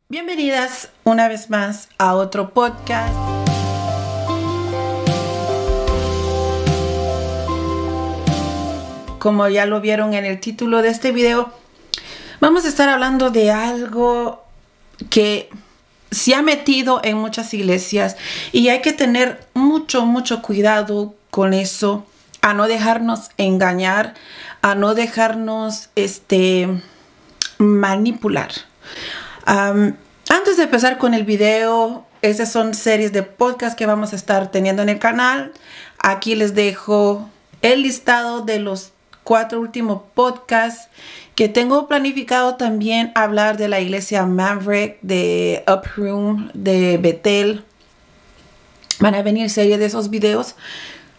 Bienvenidas una vez más a otro podcast. Como ya lo vieron en el título de este video, vamos a estar hablando de algo que se ha metido en muchas iglesias y hay que tener mucho cuidado con eso, a no dejarnos engañar, a no dejarnos manipular. Antes de empezar con el video, esas son series de podcast que vamos a estar teniendo en el canal. Aquí les dejo el listado de los 4 últimos podcasts que tengo planificado. También hablar de la iglesia Maverick, de Uproom, de Bethel. Van a venir series de esos videos.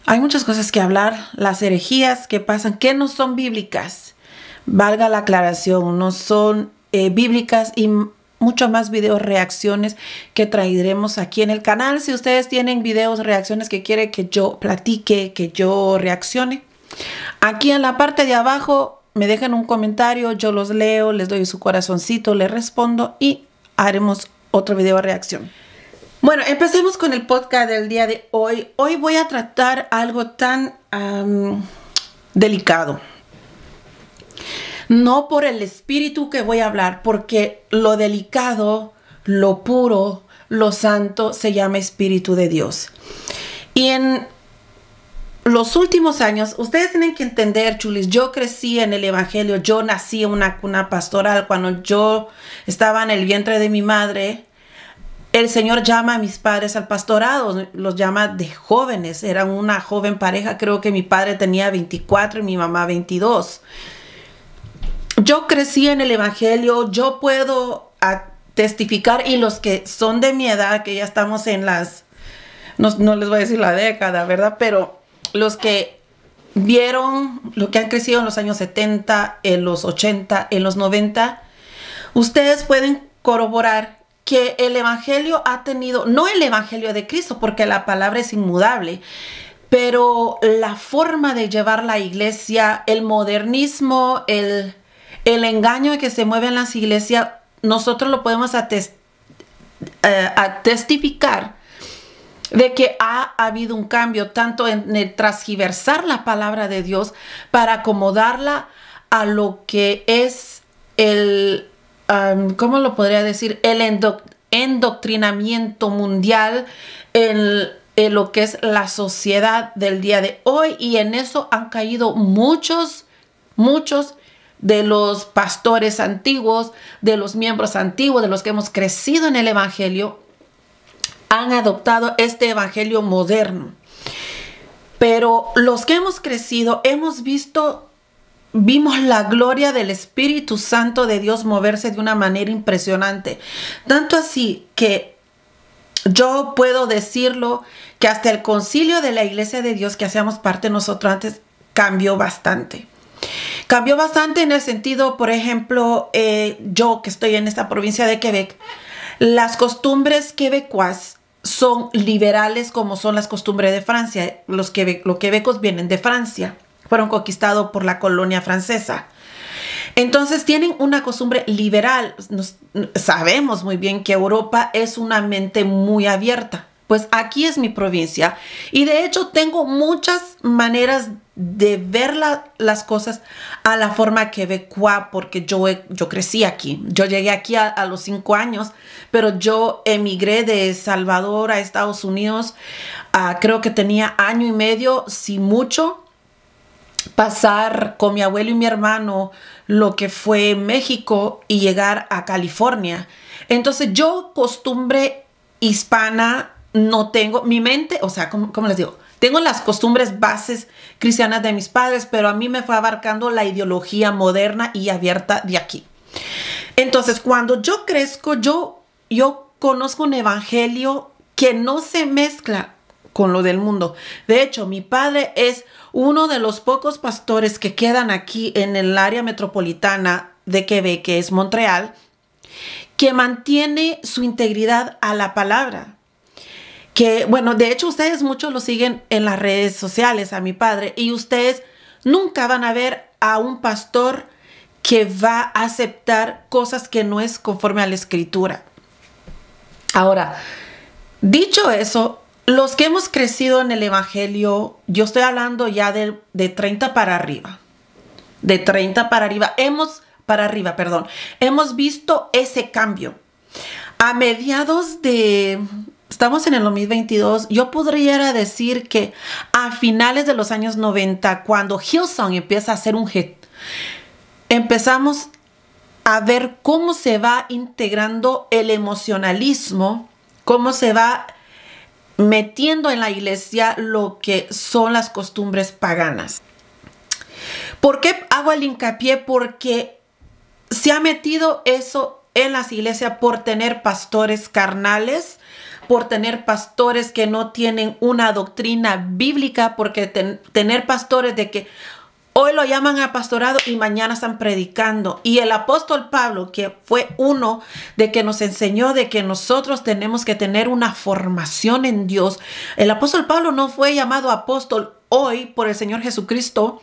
Hay muchas cosas que hablar. Las herejías que pasan, que no son bíblicas. Valga la aclaración, no son bíblicas, y mucho más videos reacciones que traeremos aquí en el canal. Si ustedes tienen videos reacciones que quieren que yo platique, que yo reaccione, aquí en la parte de abajo me dejan un comentario, yo los leo, les doy su corazoncito, les respondo y haremos otro video reacción. Bueno, empecemos con el podcast del día de hoy. Hoy voy a tratar algo tan delicado. No por el espíritu que voy a hablar, porque lo delicado, lo puro, lo santo se llama Espíritu de Dios. Y en los últimos años, ustedes tienen que entender, chulis, yo crecí en el evangelio, yo nací en una cuna pastoral. Cuando yo estaba en el vientre de mi madre, el Señor llama a mis padres al pastorado, los llama de jóvenes. Eran una joven pareja, creo que mi padre tenía 24 y mi mamá 22. Yo crecí en el evangelio, yo puedo testificar, y los que son de mi edad, que ya estamos en las, no les voy a decir la década, ¿verdad? Pero los que vieron lo que han crecido en los años 70, en los 80, en los 90, ustedes pueden corroborar que el evangelio ha tenido, no el evangelio de Cristo, porque la palabra es inmudable, pero la forma de llevar la iglesia, el modernismo, el engaño que se mueve en las iglesias, nosotros lo podemos testificar de que ha habido un cambio tanto en el transgiversar la palabra de Dios para acomodarla a lo que es el, ¿cómo lo podría decir? El endoctrinamiento mundial en lo que es la sociedad del día de hoy, y en eso han caído muchos de los pastores antiguos, de los miembros antiguos, de los que hemos crecido en el evangelio, han adoptado este evangelio moderno. Pero los que hemos crecido, vimos la gloria del Espíritu Santo de Dios moverse de una manera impresionante. Tanto así que yo puedo decirlo, que hasta el concilio de la Iglesia de Dios que hacíamos parte nosotros antes cambió bastante. Cambió bastante en el sentido, por ejemplo, yo que estoy en esta provincia de Quebec, las costumbres quebecuas son liberales como son las costumbres de Francia. Los quebecos vienen de Francia, fueron conquistados por la colonia francesa. Entonces tienen una costumbre liberal. Sabemos muy bien que Europa es una mente muy abierta. Pues aquí es mi provincia y de hecho tengo muchas maneras de ver las cosas a la forma quebecua, porque yo crecí aquí. Yo llegué aquí a los 5 años, pero yo emigré de Salvador a Estados Unidos. Creo que tenía 1 año y medio, si mucho, pasar con mi abuelo y mi hermano lo que fue México y llegar a California. Entonces yo costumbre hispana no tengo, mi mente, o sea, ¿cómo les digo? Tengo las costumbres bases cristianas de mis padres, pero a mí me fue abarcando la ideología moderna y abierta de aquí. Entonces, cuando yo crezco, yo conozco un evangelio que no se mezcla con lo del mundo. De hecho, mi padre es uno de los pocos pastores que quedan aquí en el área metropolitana de Quebec, que es Montreal, que mantiene su integridad a la palabra. Que, bueno, de hecho ustedes muchos lo siguen en las redes sociales a mi padre, y ustedes nunca van a ver a un pastor que va a aceptar cosas que no es conforme a la escritura. Ahora, dicho eso, los que hemos crecido en el Evangelio, yo estoy hablando ya de 30 para arriba. De 30 para arriba. Hemos visto ese cambio. A mediados de... Estamos en el 2022. Yo podría decir que a finales de los años 90, cuando Hillsong empieza a ser un hit, empezamos a ver cómo se va integrando el emocionalismo, cómo se va metiendo en la iglesia lo que son las costumbres paganas. ¿Por qué hago el hincapié? Porque se ha metido eso en las iglesias por tener pastores carnales, por tener pastores que no tienen una doctrina bíblica, porque tener pastores de que hoy lo llaman a pastorado y mañana están predicando. Y el apóstol Pablo, que fue uno de que nos enseñó de que nosotros tenemos que tener una formación en Dios. El apóstol Pablo no fue llamado apóstol hoy por el Señor Jesucristo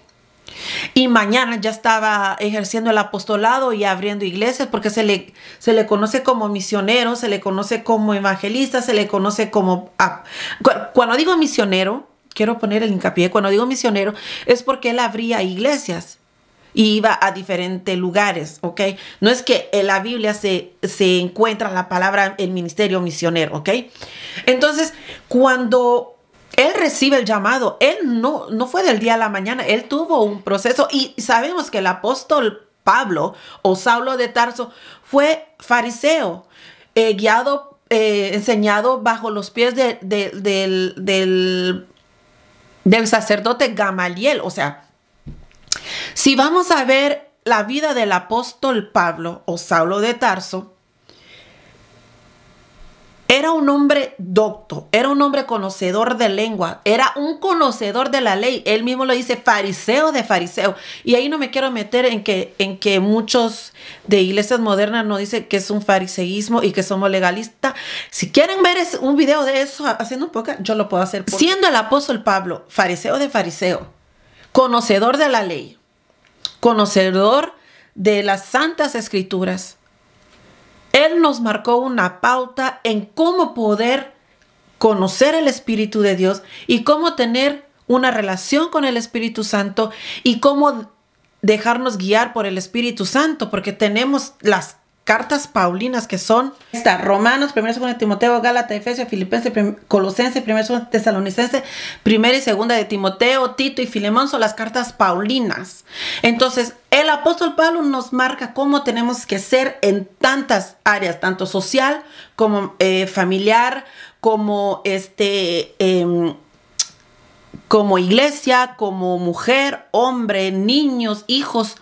y mañana ya estaba ejerciendo el apostolado y abriendo iglesias, porque se le conoce como misionero, se le conoce como evangelista, se le conoce como... Cuando digo misionero, quiero poner el hincapié, cuando digo misionero es porque él abría iglesias y iba a diferentes lugares, ¿ok? No es que en la Biblia se encuentra la palabra el ministerio misionero, ¿ok? Entonces, cuando él recibe el llamado, él no fue del día a la mañana, él tuvo un proceso, y sabemos que el apóstol Pablo o Saulo de Tarso fue fariseo, enseñado bajo los pies del sacerdote Gamaliel. O sea, si vamos a ver la vida del apóstol Pablo o Saulo de Tarso, era un hombre docto, era un hombre conocedor de lengua, era un conocedor de la ley. Él mismo lo dice, fariseo de fariseo. Y ahí no me quiero meter en que muchos de iglesias modernas nos dicen que es un fariseísmo y que somos legalistas. Si quieren ver un video de eso haciendo un poco, yo lo puedo hacer. Siendo el apóstol Pablo fariseo de fariseo, conocedor de la ley, conocedor de las santas escrituras, él nos marcó una pauta en cómo poder conocer el Espíritu de Dios y cómo tener una relación con el Espíritu Santo y cómo dejarnos guiar por el Espíritu Santo, porque tenemos las cartas paulinas que son Romanos, 1 y 2 Timoteo, Gálatas, Efesios, Filipenses, Colosenses, 1 y 2 Tesalonicenses, 1 y 2 de Timoteo, Tito y Filemón son las cartas paulinas. Entonces, el apóstol Pablo nos marca cómo tenemos que ser en tantas áreas, tanto social como familiar, como como iglesia, como mujer, hombre, niños, hijos,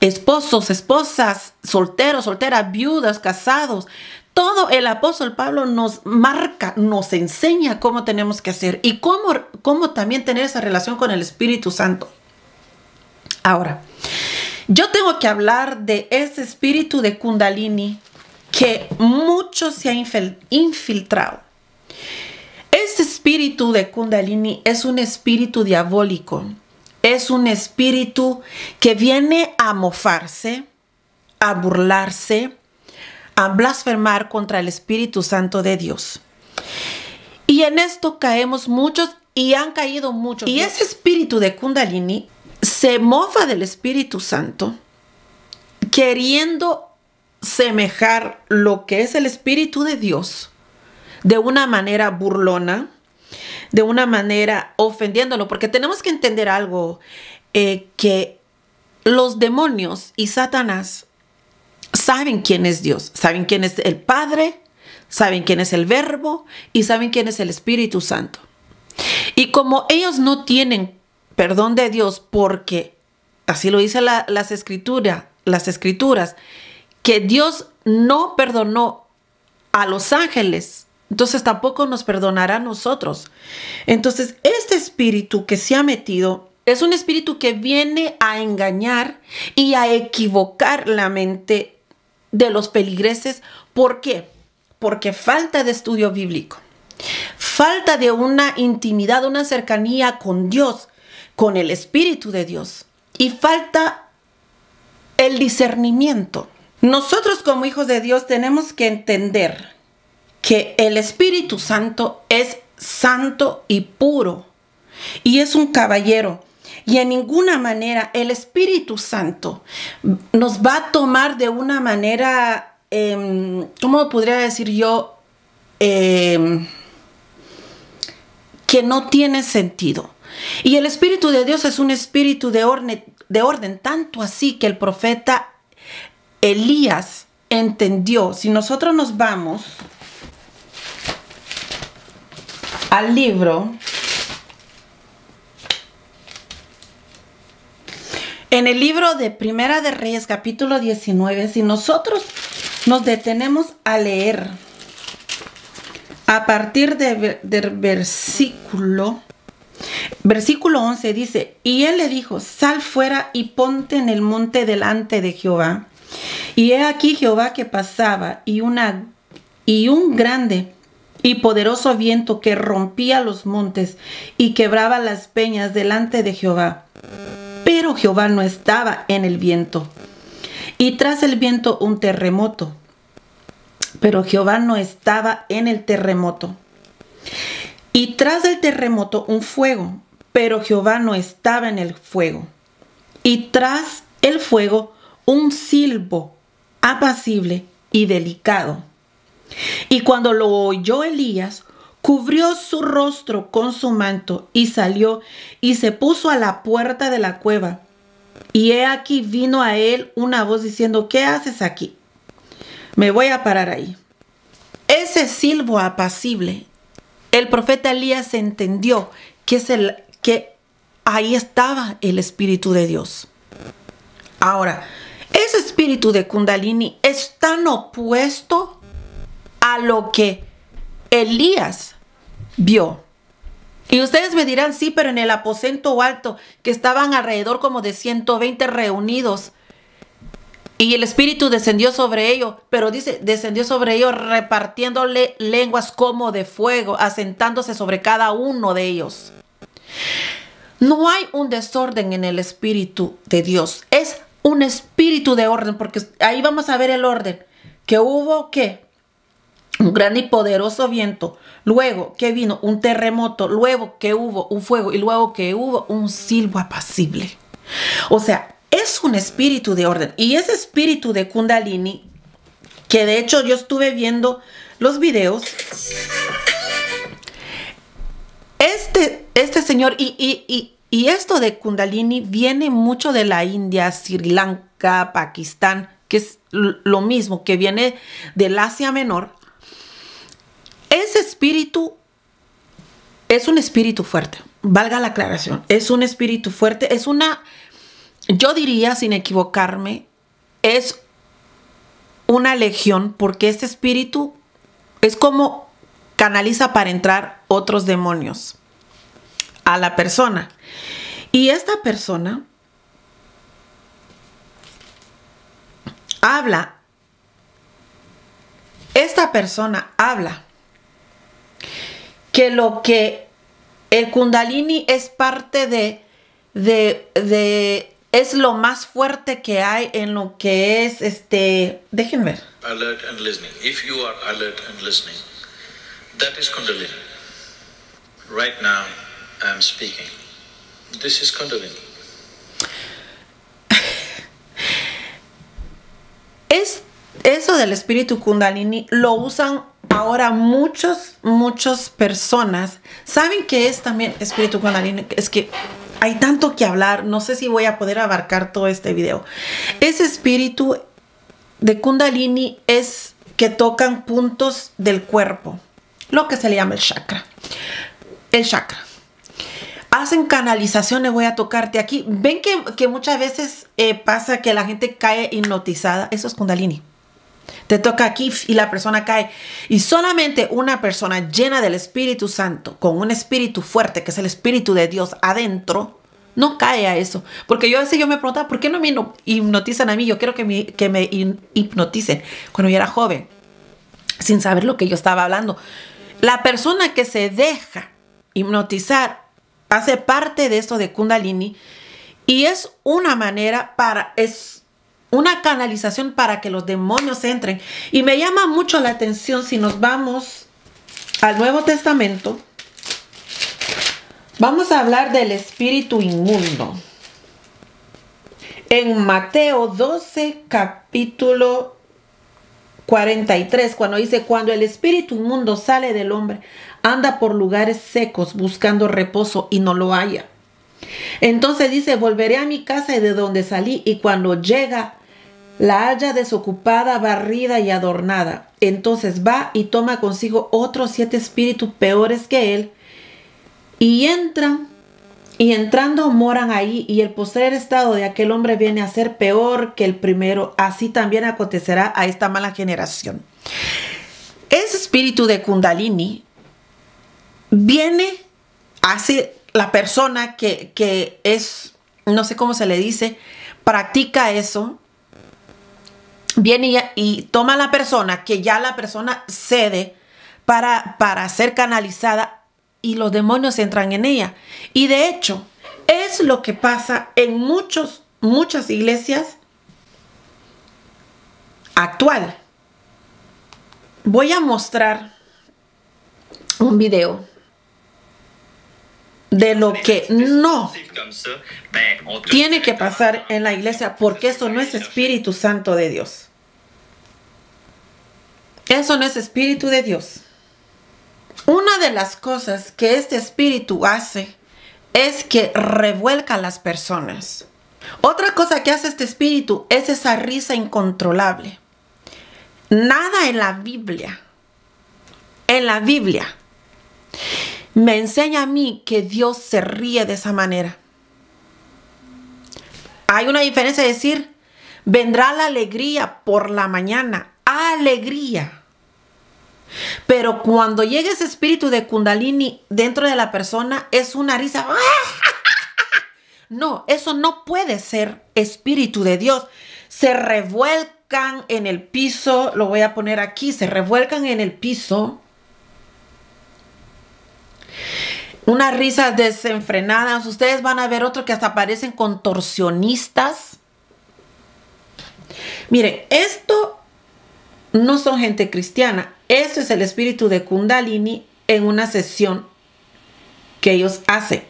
esposos, esposas, solteros, solteras, viudas, casados. Todo el apóstol Pablo nos marca, nos enseña cómo tenemos que hacer y cómo también tener esa relación con el Espíritu Santo. Ahora, yo tengo que hablar de ese espíritu de Kundalini que mucho se ha infiltrado. Ese espíritu de Kundalini es un espíritu diabólico. Es un espíritu que viene a mofarse, a burlarse, a blasfemar contra el Espíritu Santo de Dios. Y en esto caemos muchos y han caído muchos. Y ese espíritu de Kundalini se mofa del Espíritu Santo, queriendo semejar lo que es el Espíritu de Dios de una manera burlona, de una manera ofendiéndolo, porque tenemos que entender algo, que los demonios y Satanás saben quién es Dios, saben quién es el Padre, saben quién es el Verbo y saben quién es el Espíritu Santo. Y como ellos no tienen perdón de Dios, porque así lo dice las escrituras, que Dios no perdonó a los ángeles, entonces tampoco nos perdonará a nosotros. Entonces, este espíritu que se ha metido es un espíritu que viene a engañar y a equivocar la mente de los feligreses. ¿Por qué? Porque falta de estudio bíblico, falta de una intimidad, una cercanía con Dios, con el Espíritu de Dios, y falta el discernimiento. Nosotros como hijos de Dios tenemos que entender que el Espíritu Santo es santo y puro y es un caballero. Y en ninguna manera el Espíritu Santo nos va a tomar de una manera, ¿cómo podría decir yo? Que no tiene sentido. Y el Espíritu de Dios es un espíritu de orden, tanto así que el profeta Elías entendió. Si nosotros nos vamos al libro, en el libro de Primera de Reyes, capítulo 19, si nosotros nos detenemos a leer a partir del versículo 11, dice: y él le dijo, sal fuera y ponte en el monte delante de Jehová. Y he aquí Jehová que pasaba, y un grande y poderoso viento que rompía los montes y quebraba las peñas delante de Jehová. Pero Jehová no estaba en el viento. Y tras el viento un terremoto. Pero Jehová no estaba en el terremoto. Y tras el terremoto un fuego. Pero Jehová no estaba en el fuego. Y tras el fuego un silbo apacible y delicado. Y cuando lo oyó Elías, cubrió su rostro con su manto y salió y se puso a la puerta de la cueva. Y he aquí vino a él una voz diciendo: ¿qué haces aquí? Me voy a parar ahí. Ese silbo apacible, el profeta Elías entendió que ahí estaba el Espíritu de Dios. Ahora, ese espíritu de Kundalini es tan opuesto a lo que Elías vio. Y ustedes me dirán, sí, pero en el aposento alto, que estaban alrededor como de 120 reunidos, y el Espíritu descendió sobre ellos, pero dice, descendió sobre ellos repartiéndole lenguas como de fuego, asentándose sobre cada uno de ellos. No hay un desorden en el Espíritu de Dios, es un espíritu de orden, porque ahí vamos a ver el orden, que hubo, ¿qué? Un gran y poderoso viento, luego que vino un terremoto, luego que hubo un fuego y luego que hubo un silbo apacible. O sea, es un espíritu de orden. Y ese espíritu de Kundalini, que de hecho yo estuve viendo los videos, este señor, y esto de Kundalini viene mucho de la India, Sri Lanka, Pakistán, que es lo mismo, que viene del Asia Menor. Ese espíritu es un espíritu fuerte, valga la aclaración, es un espíritu fuerte, es una, yo diría sin equivocarme, es una legión, porque este espíritu es como canaliza para entrar otros demonios a la persona. Y esta persona habla que lo que el Kundalini es parte es lo más fuerte que hay en lo que es déjenme ver. Alert and listening. If you are alert and listening, that is Kundalini. Right now, I am speaking. This is Kundalini. Eso del espíritu Kundalini lo usan ahora muchas personas. ¿Saben qué es también espíritu Kundalini? Es que hay tanto que hablar. No sé si voy a poder abarcar todo este video. Ese espíritu de Kundalini es que tocan puntos del cuerpo. Lo que se le llama el chakra. El chakra. Hacen canalizaciones, voy a tocarte aquí. Ven que muchas veces pasa que la gente cae hipnotizada. Eso es Kundalini. Te toca aquí y la persona cae. Y solamente una persona llena del Espíritu Santo, con un espíritu fuerte, que es el Espíritu de Dios adentro, no cae a eso. Porque yo a veces me preguntaba, ¿por qué no me hipnotizan a mí? Yo quiero que me hipnoticen cuando yo era joven, sin saber lo que yo estaba hablando. La persona que se deja hipnotizar hace parte de esto de Kundalini, y es una manera una canalización para que los demonios entren. Y me llama mucho la atención si nos vamos al Nuevo Testamento. Vamos a hablar del espíritu inmundo. En Mateo 12, capítulo 43, cuando dice, cuando el espíritu inmundo sale del hombre, anda por lugares secos buscando reposo y no lo halla. Entonces dice, volveré a mi casa de donde salí, y cuando llega, la halla desocupada, barrida y adornada. Entonces va y toma consigo otros 7 espíritus peores que él, y entrando moran ahí, y el postrer estado de aquel hombre viene a ser peor que el primero. Así también acontecerá a esta mala generación. Ese espíritu de Kundalini viene hacia la persona que es, no sé cómo se le dice, practica eso. Viene y toma a la persona, que ya la persona cede para ser canalizada, y los demonios entran en ella. Y de hecho, es lo que pasa en muchas iglesias actual. Voy a mostrar un video de lo que no tiene que pasar en la iglesia, porque eso no es Espíritu Santo de Dios. Eso no es Espíritu de Dios. Una de las cosas que este espíritu hace es que revuelca a las personas. Otra cosa que hace este espíritu es esa risa incontrolable. Nada en la Biblia me enseña a mí que Dios se ríe de esa manera. Hay una diferencia de decir, vendrá la alegría por la mañana. Alegría. Pero cuando llega ese espíritu de Kundalini dentro de la persona, es una risa. No, eso no puede ser espíritu de Dios. Se revuelcan en el piso. Lo voy a poner aquí. Se revuelcan en el piso. Unas risas desenfrenadas. Ustedes van a ver otro que hasta parecen contorsionistas. Miren, esto no son gente cristiana. Eso es el espíritu de Kundalini en una sesión que ellos hacen.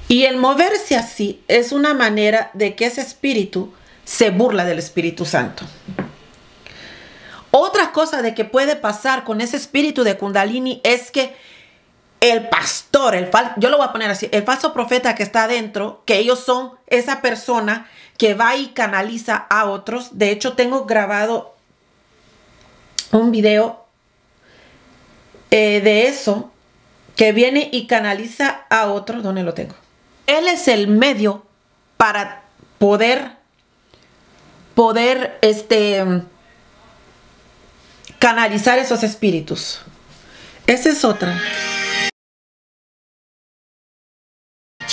Y el moverse así es una manera de que ese espíritu se burla del Espíritu Santo. Otra cosa de que puede pasar con ese espíritu de Kundalini es que el pastor, yo lo voy a poner así, el falso profeta que está adentro, que ellos son esa persona que va y canaliza a otros. De hecho, tengo grabado un video de eso, que viene y canaliza a otro. ¿Dónde lo tengo? Él es el medio para poder canalizar esos espíritus. Esa es otra.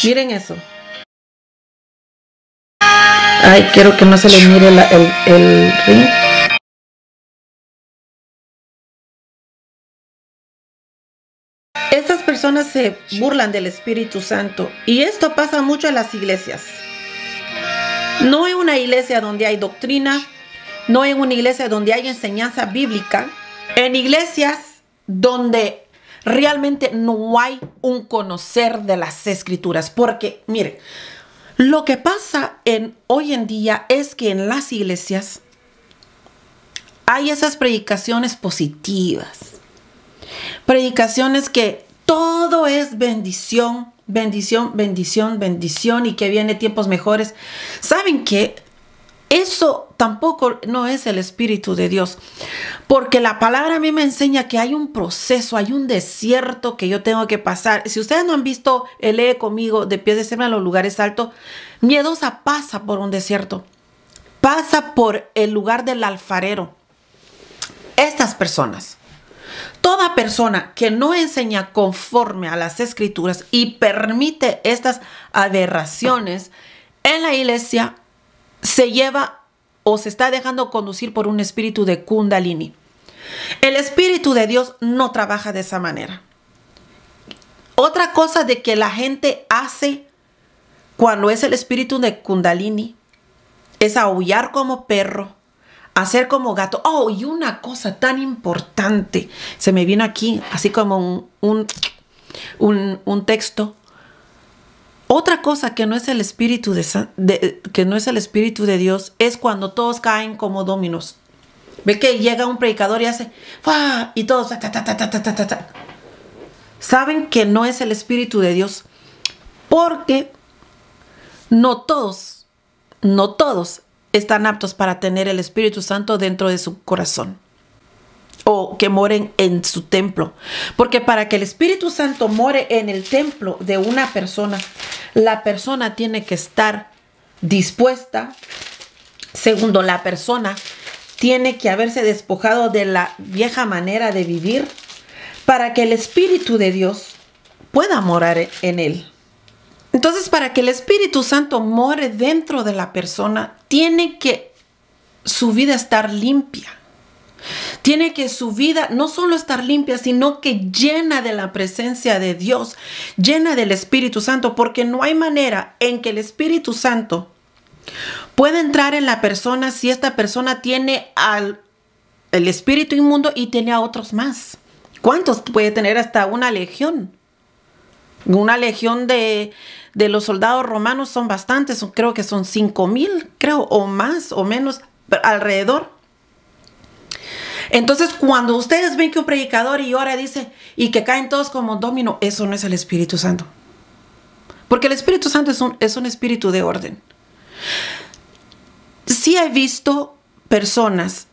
Miren eso. Ay, quiero que no se le mire el ring. Estas personas se burlan del Espíritu Santo, y esto pasa mucho en las iglesias. No en una iglesia donde hay doctrina, no en una iglesia donde hay enseñanza bíblica, en iglesias donde realmente no hay un conocer de las Escrituras. Porque, miren, lo que pasa hoy en día es que en las iglesias hay esas predicaciones positivas. Predicaciones que todo es bendición, bendición, bendición, bendición, y que viene tiempos mejores. ¿Saben qué? Eso tampoco no es el Espíritu de Dios. Porque la palabra a mí me enseña que hay un proceso, hay un desierto que yo tengo que pasar. Si ustedes no han visto Lee conmigo, de pies de cebra en los lugares altos, Miedosa pasa por un desierto. Pasa por el lugar del alfarero. Estas personas, toda persona que no enseña conforme a las Escrituras y permite estas aberraciones en la iglesia, se lleva o se está dejando conducir por un espíritu de Kundalini. El Espíritu de Dios no trabaja de esa manera. Otra cosa de que la gente hace cuando es el espíritu de Kundalini es aullar como perro, hacer como gato. Oh, y una cosa tan importante, se me vino aquí, así como un texto. Otra cosa que no es el Espíritu que no es el Espíritu de Dios es cuando todos caen como dominos. Ve que llega un predicador y hace ¡fua! Y todos saben que no es el Espíritu de Dios, porque no todos están aptos para tener el Espíritu Santo dentro de su corazón o que moren en su templo. Porque para que el Espíritu Santo more en el templo de una persona, la persona tiene que estar dispuesta. Segundo, la persona tiene que haberse despojado de la vieja manera de vivir para que el Espíritu de Dios pueda morar en él. Entonces, para que el Espíritu Santo more dentro de la persona, tiene que su vida estar limpia. Tiene que su vida no solo estar limpia, sino que llena de la presencia de Dios, llena del Espíritu Santo, porque no hay manera en que el Espíritu Santo pueda entrar en la persona si esta persona tiene el espíritu inmundo y tiene a otros más. ¿Cuántos puede tener? Hasta una legión. Una legión de los soldados romanos son bastantes, creo que son 5,000, creo, o más o menos, alrededor. Entonces, cuando ustedes ven que un predicador y ora dice, y que caen todos como dominó, eso no es el Espíritu Santo. Porque el Espíritu Santo es un espíritu de orden. Sí he visto personas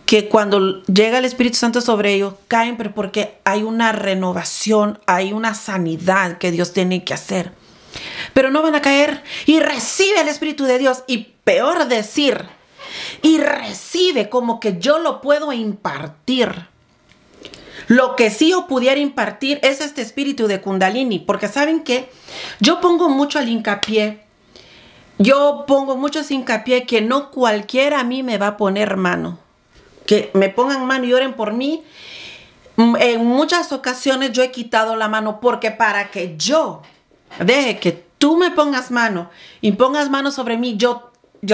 que cuando llega el Espíritu Santo sobre ellos, caen, pero porque hay una renovación, hay una sanidad que Dios tiene que hacer. Pero no van a caer y recibe el Espíritu de Dios. Y peor decir, y recibe como que yo lo puedo impartir. Lo que sí yo pudiera impartir es este espíritu de Kundalini, porque ¿saben qué? Yo pongo mucho hincapié que no cualquiera a mí me va a poner mano. Que me pongan mano y oren por mí. En muchas ocasiones yo he quitado la mano porque para que yo deje que tú me pongas mano y pongas mano sobre mí, yo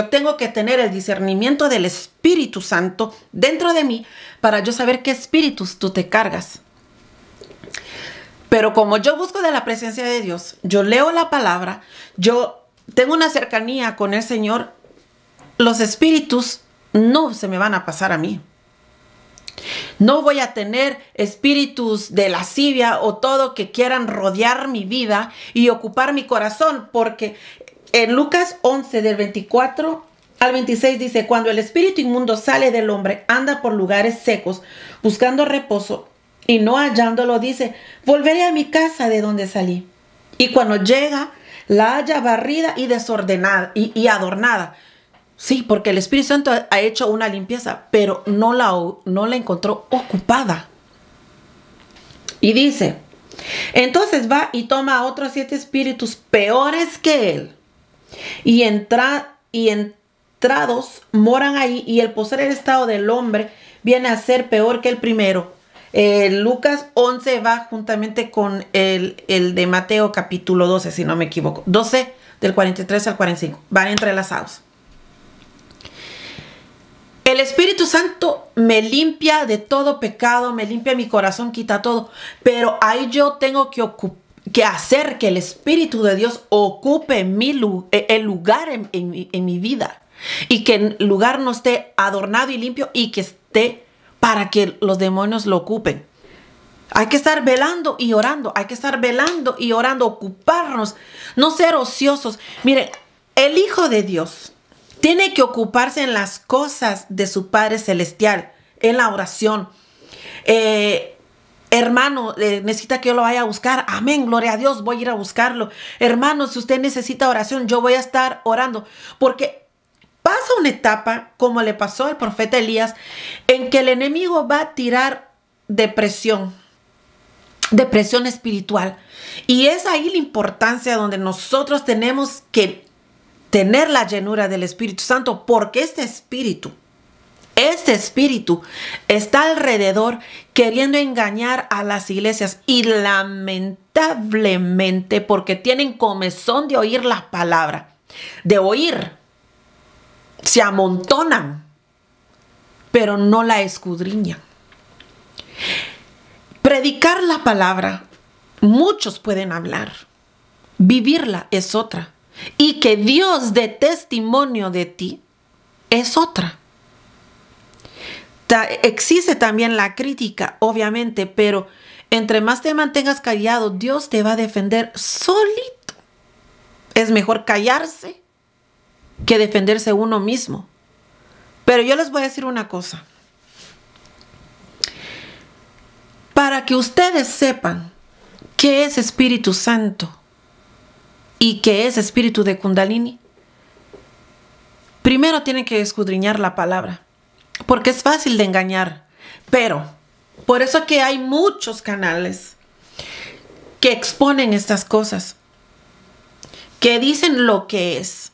tengo que tener el discernimiento del Espíritu Santo dentro de mí para yo saber qué espíritus tú te cargas. Pero como yo busco de la presencia de Dios, yo leo la palabra, yo tengo una cercanía con el Señor, los espíritus no se me van a pasar a mí. No voy a tener espíritus de lascivia o todo que quieran rodear mi vida y ocupar mi corazón, porque en Lucas 11 del 24 al 26 dice, cuando el espíritu inmundo sale del hombre, anda por lugares secos buscando reposo y no hallándolo, dice, volveré a mi casa de donde salí. Y cuando llega, la halla barrida y desordenada y adornada. Sí, porque el Espíritu Santo ha hecho una limpieza, pero no la encontró ocupada. Y dice, entonces va y toma a otros 7 espíritus peores que él. Y entrados moran ahí, y el postrer estado del hombre viene a ser peor que el primero. Lucas 11 va juntamente con el de Mateo capítulo 12, si no me equivoco. 12 del 43 al 45. Van entrelazados. El Espíritu Santo me limpia de todo pecado, me limpia mi corazón, quita todo. Pero ahí yo tengo que hacer que el Espíritu de Dios ocupe el lugar en mi vida. Y que el lugar no esté adornado y limpio y que esté para que los demonios lo ocupen. Hay que estar velando y orando. Hay que estar velando y orando, ocuparnos, no ser ociosos. Miren, el Hijo de Dios tiene que ocuparse en las cosas de su Padre Celestial, en la oración. Hermano, necesita que yo lo vaya a buscar. Amén, gloria a Dios, voy a ir a buscarlo. Hermano, si usted necesita oración, yo voy a estar orando. Porque pasa una etapa, como le pasó al profeta Elías, en que el enemigo va a tirar depresión espiritual. Y es ahí la importancia donde nosotros tenemos que tener la llenura del Espíritu Santo, porque este espíritu está alrededor queriendo engañar a las iglesias, y lamentablemente porque tienen comezón de oír la palabra, de oír, se amontonan, pero no la escudriñan. Predicar la palabra, muchos pueden hablar. Vivirla es otra. Y que Dios dé testimonio de ti es otra. Existe también la crítica, obviamente, pero entre más te mantengas callado, Dios te va a defender solito. Es mejor callarse que defenderse uno mismo. Pero yo les voy a decir una cosa. Para que ustedes sepan qué es Espíritu Santo y qué es espíritu de Kundalini, primero tienen que escudriñar la palabra. Porque es fácil de engañar. Pero por eso que hay muchos canales que exponen estas cosas. Que dicen lo que es.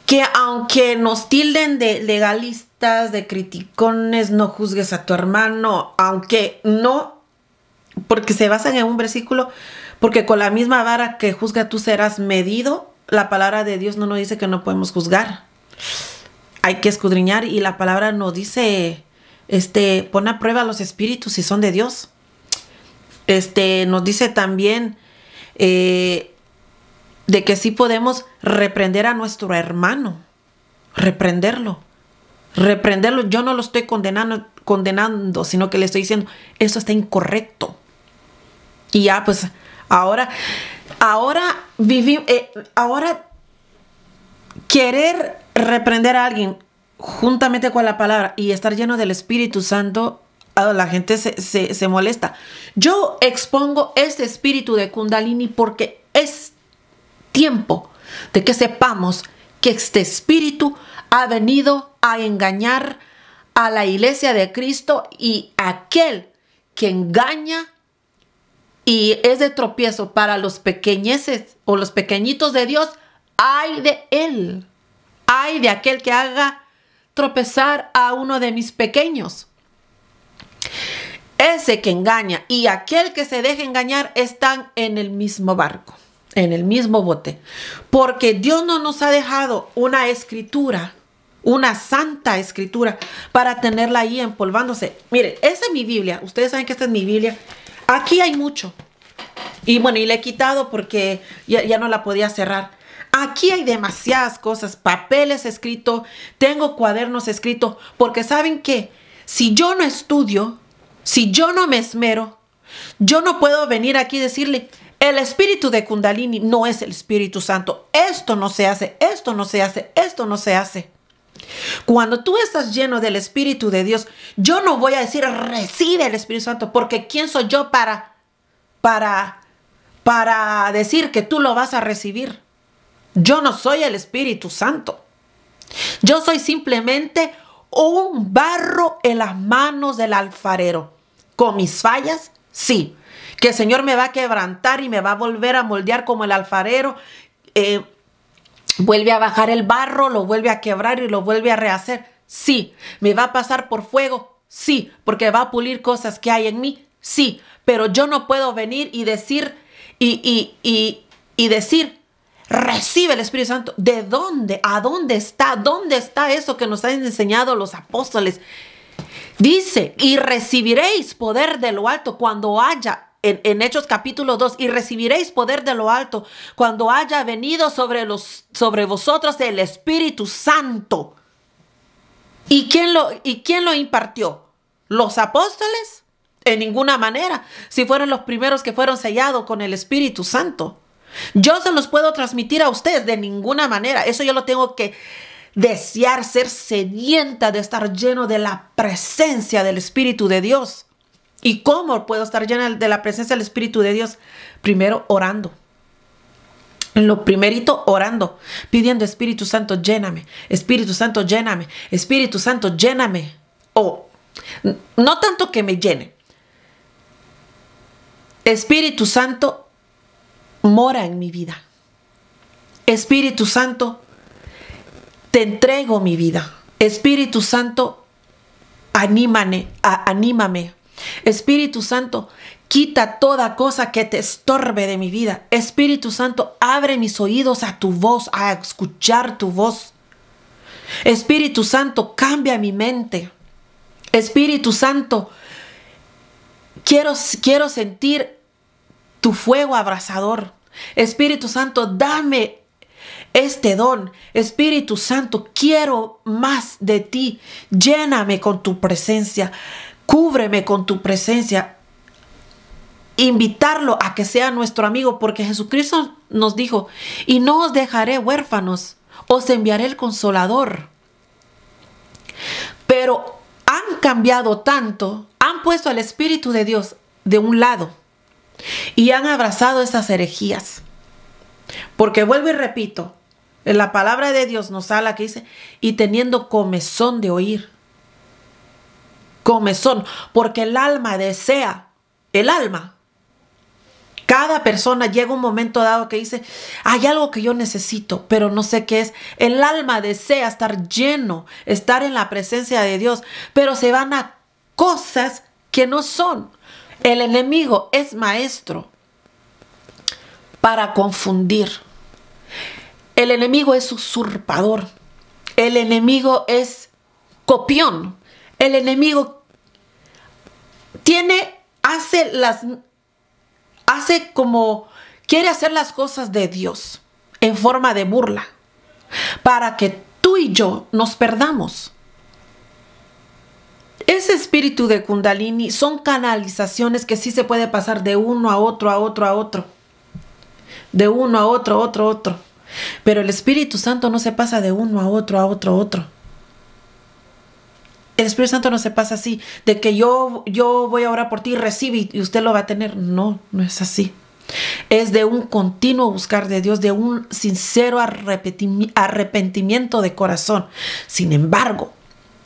Que aunque nos tilden de legalistas, de criticones, no juzgues a tu hermano, aunque no, porque se basan en un versículo, porque con la misma vara que juzga tú serás medido. La palabra de Dios no nos dice que no podemos juzgar. Hay que escudriñar y la palabra nos dice, pon a prueba los espíritus si son de Dios. Nos dice también de que sí podemos reprender a nuestro hermano, reprenderlo. Yo no lo estoy condenando, sino que le estoy diciendo, eso está incorrecto. Y ya, pues, ahora querer reprender a alguien juntamente con la palabra y estar lleno del Espíritu Santo, la gente se molesta. Yo expongo este espíritu de Kundalini porque es tiempo de que sepamos que este espíritu ha venido a engañar a la iglesia de Cristo, y aquel que engaña y es de tropiezo para los pequeñeces o los pequeñitos de Dios, ay de él, ay de aquel que haga tropezar a uno de mis pequeños. Ese que engaña y aquel que se deja engañar están en el mismo barco, en el mismo bote. Porque Dios no nos ha dejado una escritura, una santa escritura, para tenerla ahí empolvándose. Mire, esa es mi Biblia. Ustedes saben que esta es mi Biblia. Aquí hay mucho. Y bueno, y le he quitado porque ya no la podía cerrar. Aquí hay demasiadas cosas, papeles escritos, tengo cuadernos escritos, porque ¿saben qué? Si yo no estudio, si yo no me esmero, yo no puedo venir aquí y decirle, el espíritu de Kundalini no es el Espíritu Santo. Esto no se hace, esto no se hace, esto no se hace. Cuando tú estás lleno del Espíritu de Dios, yo no voy a decir, recibe el Espíritu Santo, porque ¿quién soy yo para decir que tú lo vas a recibir? Yo no soy el Espíritu Santo. Yo soy simplemente un barro en las manos del alfarero. Con mis fallas, sí. Que el Señor me va a quebrantar y me va a volver a moldear como el alfarero. Vuelve a bajar el barro, lo vuelve a quebrar y lo vuelve a rehacer. Sí. ¿Me va a pasar por fuego? Sí. Porque va a pulir cosas que hay en mí. Sí. Pero yo no puedo venir y decir decir, recibe el Espíritu Santo. ¿De dónde? ¿A dónde está? ¿Dónde está eso que nos han enseñado los apóstoles? Dice, y recibiréis poder de lo alto cuando haya, en Hechos capítulo 2, y recibiréis poder de lo alto cuando haya venido sobre vosotros el Espíritu Santo. ¿Y quién lo impartió? ¿Los apóstoles? En ninguna manera. Si fueron los primeros que fueron sellados con el Espíritu Santo. Yo se los puedo transmitir a ustedes de ninguna manera. Eso yo lo tengo que desear, ser sedienta de estar lleno de la presencia del Espíritu de Dios. ¿Y cómo puedo estar llena de la presencia del Espíritu de Dios? Primero orando. Lo primerito, orando, pidiendo, Espíritu Santo, lléname. Espíritu Santo, lléname. Espíritu Santo, lléname. No tanto que me llene. Espíritu Santo, mora en mi vida. Espíritu Santo, te entrego mi vida. Espíritu Santo, anímame. Espíritu Santo, quita toda cosa que te estorbe de mi vida. Espíritu Santo, abre mis oídos a tu voz, a escuchar tu voz. Espíritu Santo, cambia mi mente. Espíritu Santo, quiero sentir tu fuego abrasador. Espíritu Santo, dame este don. Espíritu Santo, quiero más de ti. Lléname con tu presencia. Cúbreme con tu presencia. Invitarlo a que sea nuestro amigo, porque Jesucristo nos dijo, y no os dejaré huérfanos, os enviaré el Consolador. Pero han cambiado tanto, han puesto al Espíritu de Dios de un lado y han abrazado esas herejías. Porque vuelvo y repito, en la palabra de Dios nos habla que dice, y teniendo comezón de oír. Comezón, porque el alma desea, el alma. Cada persona llega un momento dado que dice, hay algo que yo necesito, pero no sé qué es. El alma desea estar lleno, estar en la presencia de Dios, pero se van a cosas que no son. El enemigo es maestro para confundir. El enemigo es usurpador. El enemigo es copión. El enemigo quiere hacer las cosas de Dios en forma de burla para que tú y yo nos perdamos. Ese espíritu de Kundalini son canalizaciones que sí se puede pasar de uno a otro, a otro, a otro. De uno a otro, otro, otro. Pero el Espíritu Santo no se pasa de uno a otro, a otro, a otro. El Espíritu Santo no se pasa así, de que yo voy a orar por ti, recibe y usted lo va a tener. No, no es así. Es de un continuo buscar de Dios, de un sincero arrepentimiento de corazón. Sin embargo,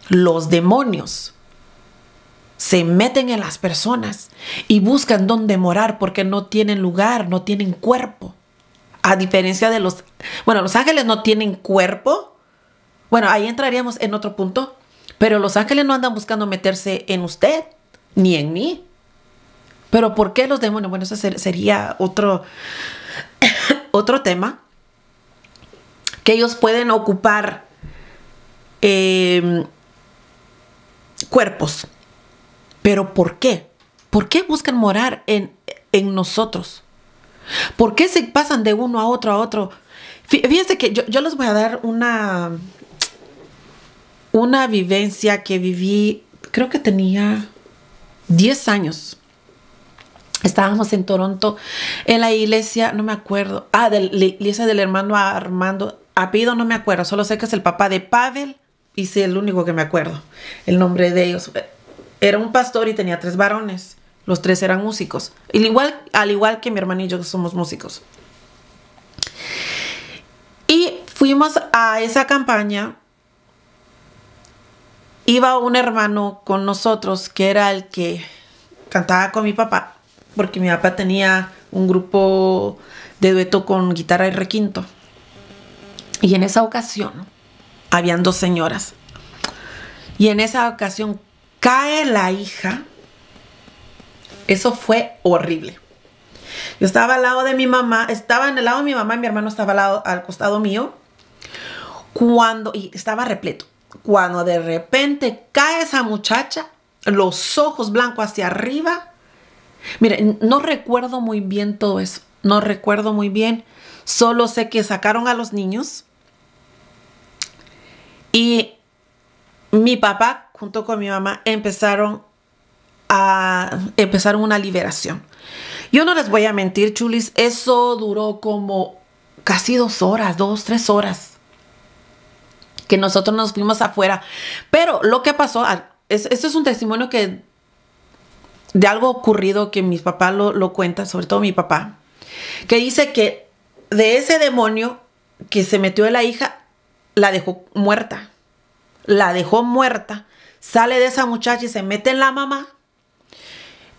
los demonios se meten en las personas y buscan dónde morar porque no tienen lugar, no tienen cuerpo. A diferencia de los ángeles no tienen cuerpo. Bueno, ahí entraríamos en otro punto. Pero los ángeles no andan buscando meterse en usted ni en mí. Pero ¿por qué los demonios? Bueno, eso sería otro tema. Que ellos pueden ocupar cuerpos. Pero ¿por qué? ¿Por qué buscan morar en nosotros? ¿Por qué se pasan de uno a otro a otro? Fíjense que yo les voy a dar una vivencia que viví, creo que tenía 10 años. Estábamos en Toronto, en la iglesia, no me acuerdo, de la iglesia del hermano Armando, apellido no me acuerdo, solo sé que es el papá de Pavel, y sí, el único que me acuerdo, el nombre de ellos. Era un pastor y tenía 3 varones, los 3 eran músicos, al igual que mi hermano y yo somos músicos. Y fuimos a esa campaña. Iba un hermano con nosotros que era el que cantaba con mi papá, porque mi papá tenía un grupo de dueto con guitarra y requinto. Y en esa ocasión habían 2 señoras. Y en esa ocasión cae la hija. Eso fue horrible. Yo estaba al lado de mi mamá, estaba en el lado de mi mamá y mi hermano estaba al costado mío. Y estaba repleto. Cuando de repente cae esa muchacha, los ojos blancos hacia arriba. Mire, no recuerdo muy bien todo eso. No recuerdo muy bien. Solo sé que sacaron a los niños. Y mi papá, junto con mi mamá, empezaron una liberación. Yo no les voy a mentir, chulis. Eso duró como casi 2 horas, 3 horas. Que nosotros nos fuimos afuera. Pero lo que pasó, esto es un testimonio de algo ocurrido que mi papá lo cuenta, sobre todo mi papá, que dice que de ese demonio que se metió en la hija, la dejó muerta. La dejó muerta. Sale de esa muchacha y se mete en la mamá.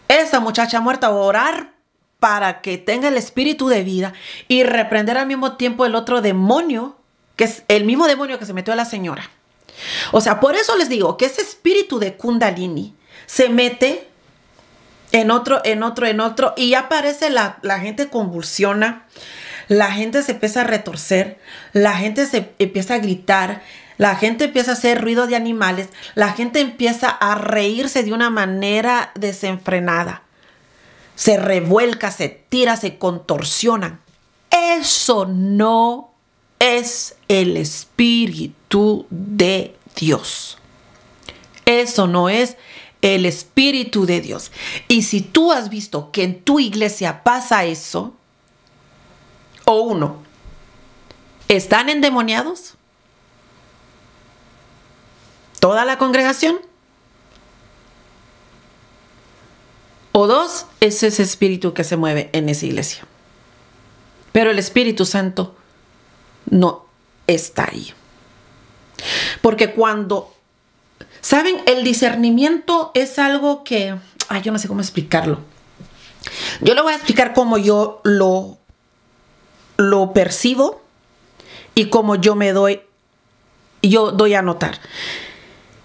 Esa muchacha muerta, orar para que tenga el espíritu de vida y reprender al mismo tiempo el otro demonio, que es el mismo demonio que se metió a la señora. O sea, por eso les digo que ese espíritu de Kundalini se mete en otro, y ya aparece la gente convulsiona, la gente se empieza a retorcer, la gente se empieza a gritar, La gente empieza a hacer ruido de animales. La gente empieza a reírse de una manera desenfrenada. Se revuelca, se tira, se contorsiona. Eso no es el Espíritu de Dios. Eso no es el Espíritu de Dios. Y si tú has visto que en tu iglesia pasa eso, o uno, ¿están endemoniados? ¿Toda la congregación? O dos, es ese espíritu que se mueve en esa iglesia. Pero el Espíritu Santo no está ahí. Porque cuando, ¿saben? El discernimiento es algo que, yo no sé cómo explicarlo. Yo le voy a explicar cómo yo lo percibo y cómo yo doy a notar.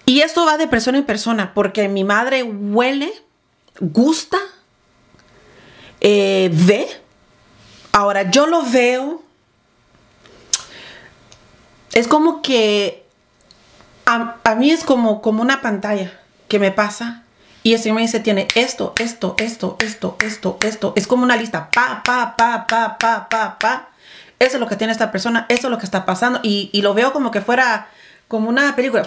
Y esto va de persona en persona, porque mi madre huele, gusta, ve. Ahora yo lo veo. Es como que a mí es como una pantalla que me pasa. Y el Señor me dice, tiene esto. Es como una lista. Eso es lo que tiene esta persona. Eso es lo que está pasando. Y lo veo como que fuera como una película.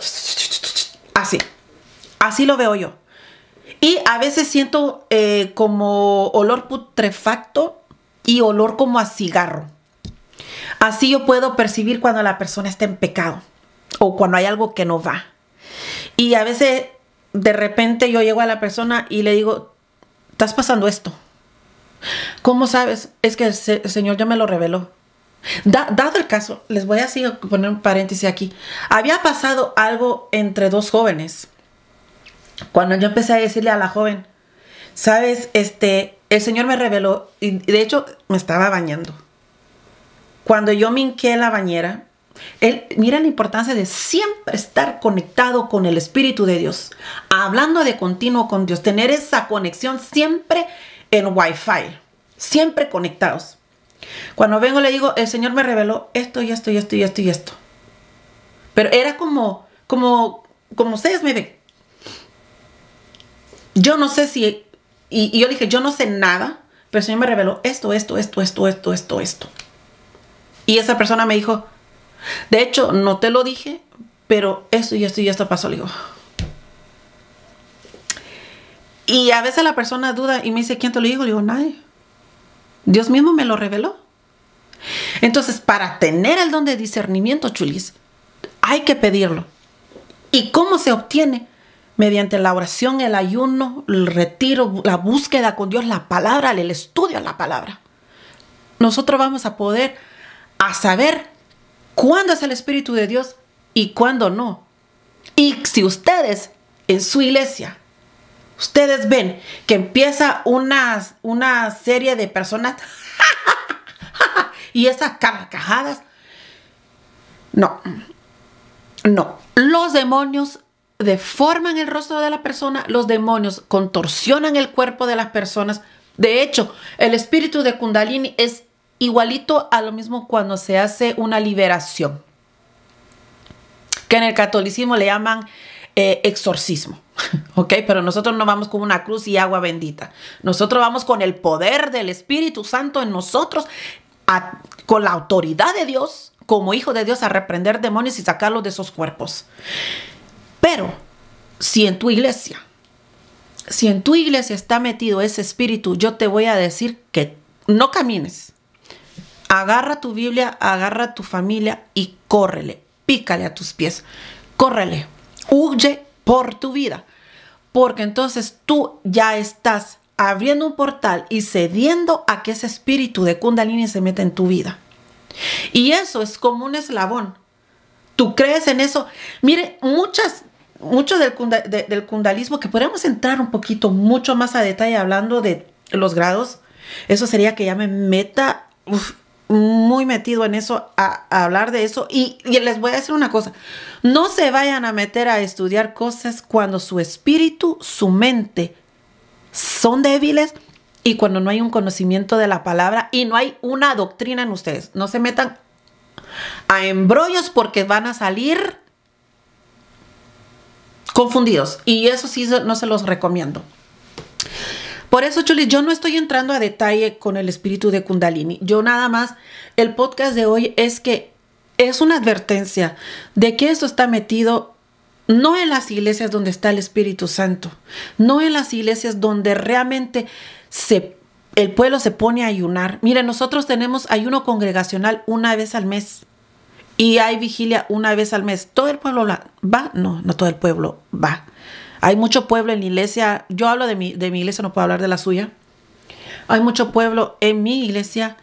Así lo veo yo. Y a veces siento como olor putrefacto y olor como a cigarro. Así yo puedo percibir cuando la persona está en pecado o cuando hay algo que no va. Y a veces de repente yo llego a la persona y le digo, ¿estás pasando esto? ¿Cómo sabes? Es que el Señor ya me lo reveló. Dado el caso, les voy a poner un paréntesis aquí. Había pasado algo entre dos jóvenes. Cuando yo empecé a decirle a la joven, ¿sabes? El Señor me reveló, y de hecho me estaba bañando. Cuando yo me hinqué en la bañera, mira la importancia de siempre estar conectado con el Espíritu de Dios, hablando de continuo con Dios, tener esa conexión siempre en Wi-Fi, siempre conectados. Cuando vengo le digo, el Señor me reveló esto y esto y esto y esto y esto. Pero era como ustedes me ven. Yo no sé si, y yo dije, yo no sé nada, pero el Señor me reveló esto. Y esa persona me dijo, de hecho, no te lo dije, pero esto y esto pasó. Le digo. Y a veces la persona duda y me dice, ¿quién te lo dijo? Le digo, nadie. Dios mismo me lo reveló. Entonces, para tener el don de discernimiento, chulis, hay que pedirlo. ¿Y cómo se obtiene? Mediante la oración, el ayuno, el retiro, la búsqueda con Dios, la palabra, el estudio de la palabra. Nosotros vamos a poder saber cuándo es el Espíritu de Dios y cuándo no. Y si ustedes en su iglesia, ustedes ven que empieza una serie de personas y esas carcajadas, no. Los demonios deforman el rostro de la persona, los demonios contorsionan el cuerpo de las personas. De hecho, el espíritu de Kundalini es igualito a lo mismo cuando se hace una liberación, que en el catolicismo le llaman exorcismo. ¿Ok? Pero nosotros no vamos con una cruz y agua bendita. Nosotros vamos con el poder del Espíritu Santo en nosotros, con la autoridad de Dios, como hijo de Dios, a reprender demonios y sacarlos de esos cuerpos. Pero si en tu iglesia está metido ese espíritu, yo te voy a decir que no camines. Agarra tu Biblia, agarra tu familia y córrele, pícale a tus pies, córrele, huye por tu vida, porque entonces tú ya estás abriendo un portal y cediendo a que ese espíritu de Kundalini se meta en tu vida. Y eso es como un eslabón. ¿Tú crees en eso? Mire, mucho del kundalismo, que podríamos entrar un poquito mucho más a detalle hablando de los grados. Eso sería que ya me meta muy metido en eso, a hablar de eso. Y les voy a decir una cosa. No se vayan a meter a estudiar cosas cuando su espíritu, su mente son débiles y cuando no hay un conocimiento de la palabra y no hay una doctrina en ustedes. No se metan a embrollos porque van a salir confundidos. Y eso sí no se los recomiendo. Por eso, chulis, yo no estoy entrando a detalle con el espíritu de Kundalini. Yo nada más, el podcast de hoy es que es una advertencia de que esto está metido no en las iglesias donde está el Espíritu Santo, no en las iglesias donde realmente el pueblo se pone a ayunar. Miren, nosotros tenemos ayuno congregacional una vez al mes y hay vigilia una vez al mes. ¿Todo el pueblo va? No, no todo el pueblo va. Hay mucho pueblo en la iglesia. Yo hablo de mi iglesia, no puedo hablar de la suya. Hay mucho pueblo en mi iglesia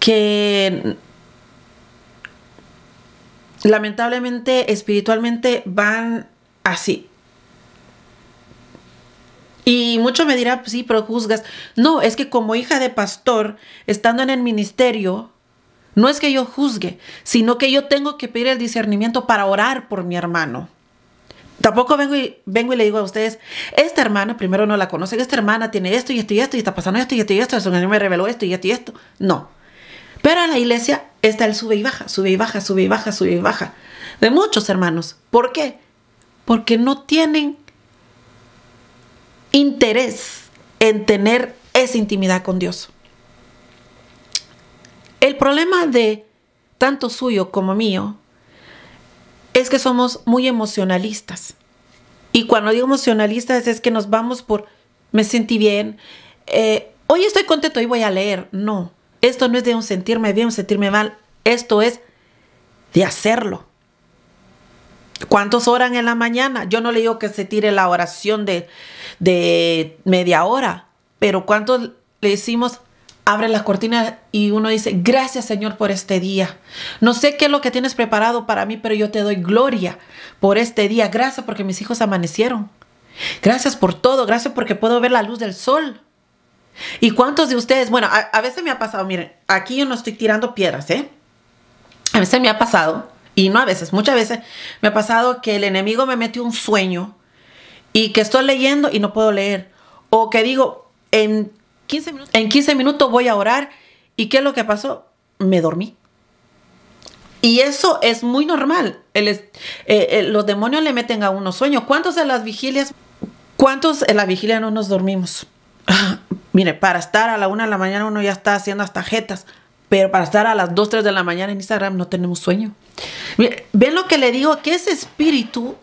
que lamentablemente, espiritualmente van así. Y mucho me dirá, pues sí, pero juzgas. No, es que como hija de pastor, estando en el ministerio, no es que yo juzgue, sino que yo tengo que pedir el discernimiento para orar por mi hermano. Tampoco vengo y le digo a ustedes, esta hermana, primero no la conocen, esta hermana tiene esto y esto y esto, y está pasando esto y esto y esto, el Señor me reveló esto y esto y esto. No. Pero en la iglesia está el sube y baja, sube y baja, sube y baja, sube y baja. De muchos hermanos. ¿Por qué? Porque no tienen interés en tener esa intimidad con Dios. El problema de tanto suyo como mío es que somos muy emocionalistas. Y cuando digo emocionalistas es que nos vamos por, me sentí bien, hoy estoy contento, hoy voy a leer. No, esto no es de un sentirme bien, un sentirme mal. Esto es de hacerlo. ¿Cuántos oran en la mañana? Yo no le digo que se tire la oración de media hora, pero ¿cuántos le decimos, abre las cortinas y uno dice, gracias Señor por este día? No sé qué es lo que tienes preparado para mí, pero yo te doy gloria por este día. Gracias porque mis hijos amanecieron. Gracias por todo. Gracias porque puedo ver la luz del sol. ¿Y cuántos de ustedes? Bueno, a veces me ha pasado, miren, aquí yo no estoy tirando piedras, ¿eh? A veces me ha pasado, y no a veces, muchas veces me ha pasado que el enemigo me metió un sueño y que estoy leyendo y no puedo leer. O que digo, en 15 minutos voy a orar. ¿Y qué es lo que pasó? Me dormí. Y eso es muy normal. Los demonios le meten a uno sueños. ¿Cuántos en las vigilias? ¿Cuántos en la vigilia no nos dormimos? Mire, para estar a la 1 de la mañana uno ya está haciendo hasta jetas. Pero para estar a las 2, 3 de la mañana en Instagram no tenemos sueño. Mire, ¿ven lo que le digo? Que ese espíritu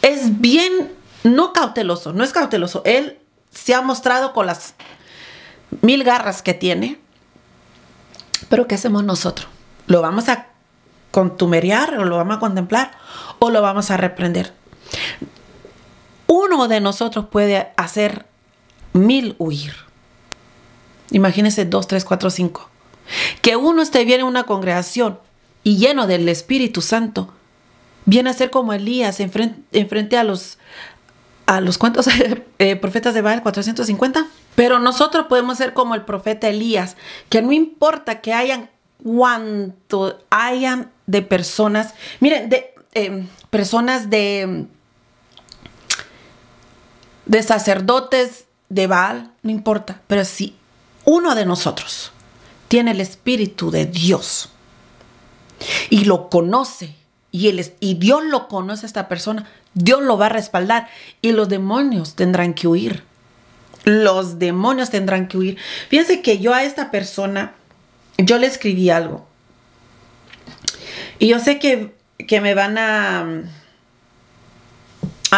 es bien, no cauteloso, no es cauteloso. Él se ha mostrado con las 1000 garras que tiene. Pero ¿qué hacemos nosotros? ¿Lo vamos a contumerear o lo vamos a contemplar o lo vamos a reprender? Uno de nosotros puede hacer 1000 huir. Imagínense 2, 3, 4, 5. Que uno esté bien en una congregación y lleno del Espíritu Santo, viene a ser como Elías enfrente a los ¿cuántos profetas de Baal? 450. Pero nosotros podemos ser como el profeta Elías, que no importa que hayan cuánto hayan de personas, miren, personas de sacerdotes de Baal, no importa, pero si uno de nosotros tiene el Espíritu de Dios y lo conoce, y Dios lo conoce a esta persona, Dios lo va a respaldar y los demonios tendrán que huir. Los demonios tendrán que huir. Fíjense que yo a esta persona, yo le escribí algo. Y yo sé que me van a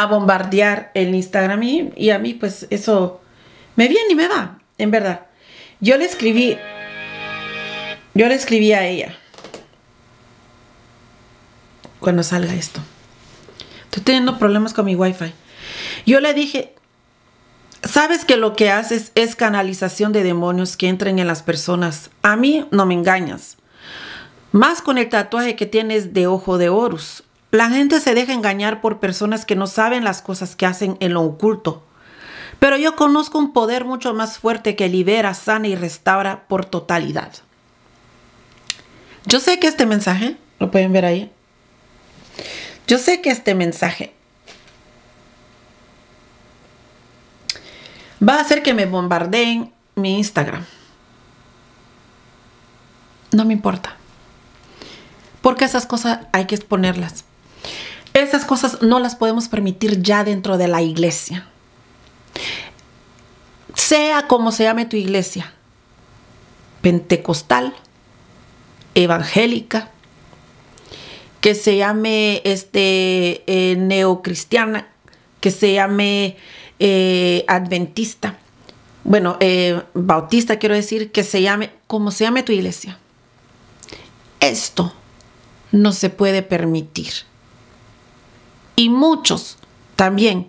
bombardear el Instagram y a mí pues eso me viene y me va, en verdad. Yo le escribí a ella. Cuando salga esto. Estoy teniendo problemas con mi wifi. Yo le dije, ¿sabes que lo que haces es canalización de demonios que entren en las personas? A mí no me engañas. Más con el tatuaje que tienes de ojo de Horus. La gente se deja engañar por personas que no saben las cosas que hacen en lo oculto. Pero yo conozco un poder mucho más fuerte que libera, sana y restaura por totalidad. Yo sé que este mensaje, lo pueden ver ahí. Yo sé que este mensaje va a hacer que me bombardeen mi Instagram. No me importa. Porque esas cosas hay que exponerlas. Esas cosas no las podemos permitir ya dentro de la iglesia. Sea como se llame tu iglesia, pentecostal, evangélica, que se llame neocristiana, que se llame adventista, bueno, bautista quiero decir, que se llame como se llame tu iglesia. Esto no se puede permitir. Y muchos también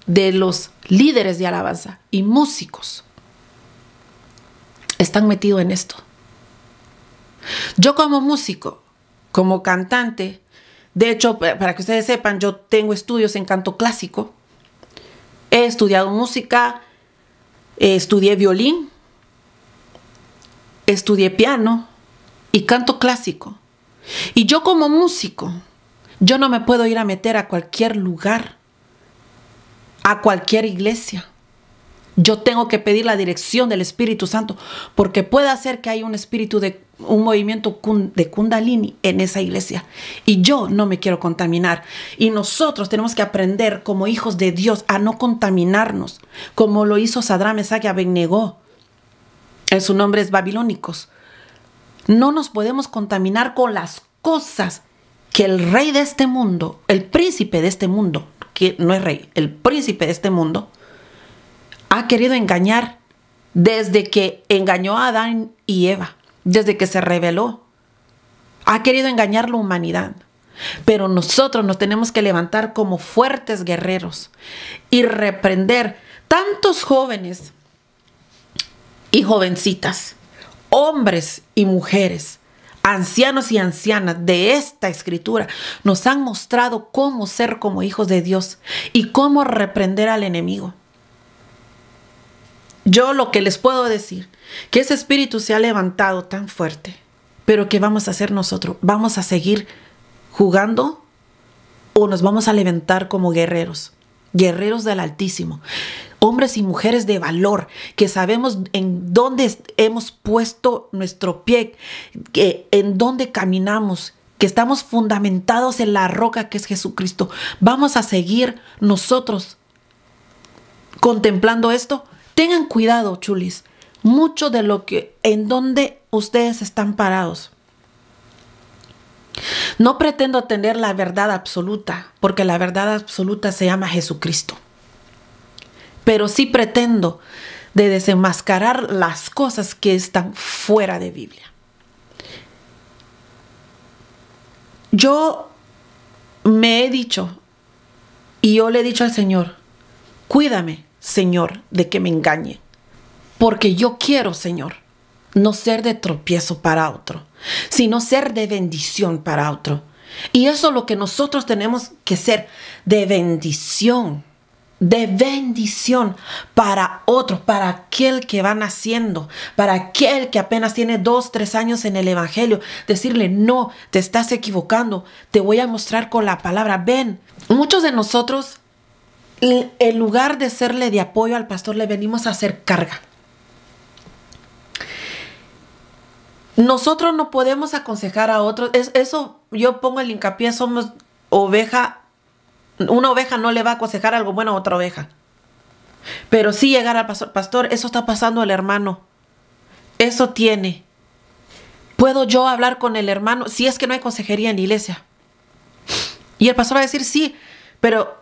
de los líderes de alabanza y músicos están metidos en esto. Yo como músico, como cantante, de hecho, para que ustedes sepan, yo tengo estudios en canto clásico. He estudiado música, estudié violín, estudié piano y canto clásico. Y yo como músico, yo no me puedo ir a meter a cualquier lugar, a cualquier iglesia. Yo tengo que pedir la dirección del Espíritu Santo, porque puede ser que haya un espíritu un movimiento de Kundalini en esa iglesia. Y yo no me quiero contaminar. Y nosotros tenemos que aprender como hijos de Dios a no contaminarnos, como lo hizo Sadrach, Mesach y Abednego. En su nombre es babilónicos. No nos podemos contaminar con las cosas que el rey de este mundo, el príncipe de este mundo, que no es rey, el príncipe de este mundo, ha querido engañar desde que engañó a Adán y Eva, desde que se rebeló. Ha querido engañar la humanidad. Pero nosotros nos tenemos que levantar como fuertes guerreros y reprender tantos jóvenes y jovencitas, hombres y mujeres, ancianos y ancianas de esta escritura. Nos han mostrado cómo ser como hijos de Dios y cómo reprender al enemigo. Yo lo que les puedo decir, que ese espíritu se ha levantado tan fuerte, pero ¿qué vamos a hacer nosotros? ¿Vamos a seguir jugando o nos vamos a levantar como guerreros? Guerreros del Altísimo, hombres y mujeres de valor, que sabemos en dónde hemos puesto nuestro pie, en dónde caminamos, que estamos fundamentados en la roca que es Jesucristo. ¿Vamos a seguir nosotros contemplando esto? Tengan cuidado, chulis, mucho de lo que, en donde ustedes están parados. No pretendo tener la verdad absoluta, porque la verdad absoluta se llama Jesucristo. Pero sí pretendo de desenmascarar las cosas que están fuera de Biblia. Yo me he dicho, y yo le he dicho al Señor, cuídame, Señor, de que me engañen, porque yo quiero, Señor, no ser de tropiezo para otro, sino ser de bendición para otro. Y eso es lo que nosotros tenemos que ser, de bendición para otro, para aquel que va naciendo, para aquel que apenas tiene 2, 3 años en el evangelio. Decirle, no, te estás equivocando, te voy a mostrar con la palabra, ven. Muchos de nosotros, en lugar de serle de apoyo al pastor, le venimos a hacer carga. Nosotros no podemos aconsejar a otros. Eso yo pongo el hincapié, somos oveja. Una oveja no le va a aconsejar algo bueno a otra oveja. Pero sí llegar al pastor. Pastor, eso está pasando al hermano. Eso tiene. ¿Puedo yo hablar con el hermano? Si es que no hay consejería en la iglesia. Y el pastor va a decir sí, pero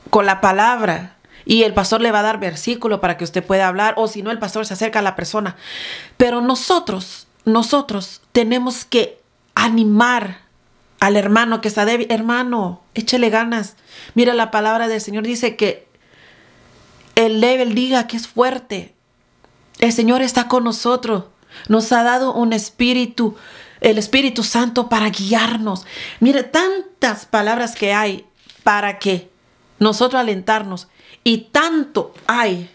con la palabra. Y el pastor le va a dar versículo para que usted pueda hablar. O si no, el pastor se acerca a la persona. Pero nosotros tenemos que animar al hermano que está débil. Hermano, échele ganas. Mira, la palabra del Señor dice que el débil diga que es fuerte. El Señor está con nosotros. Nos ha dado un espíritu, el Espíritu Santo, para guiarnos. Mire, tantas palabras que hay para que nosotros alentarnos. Y tanto hay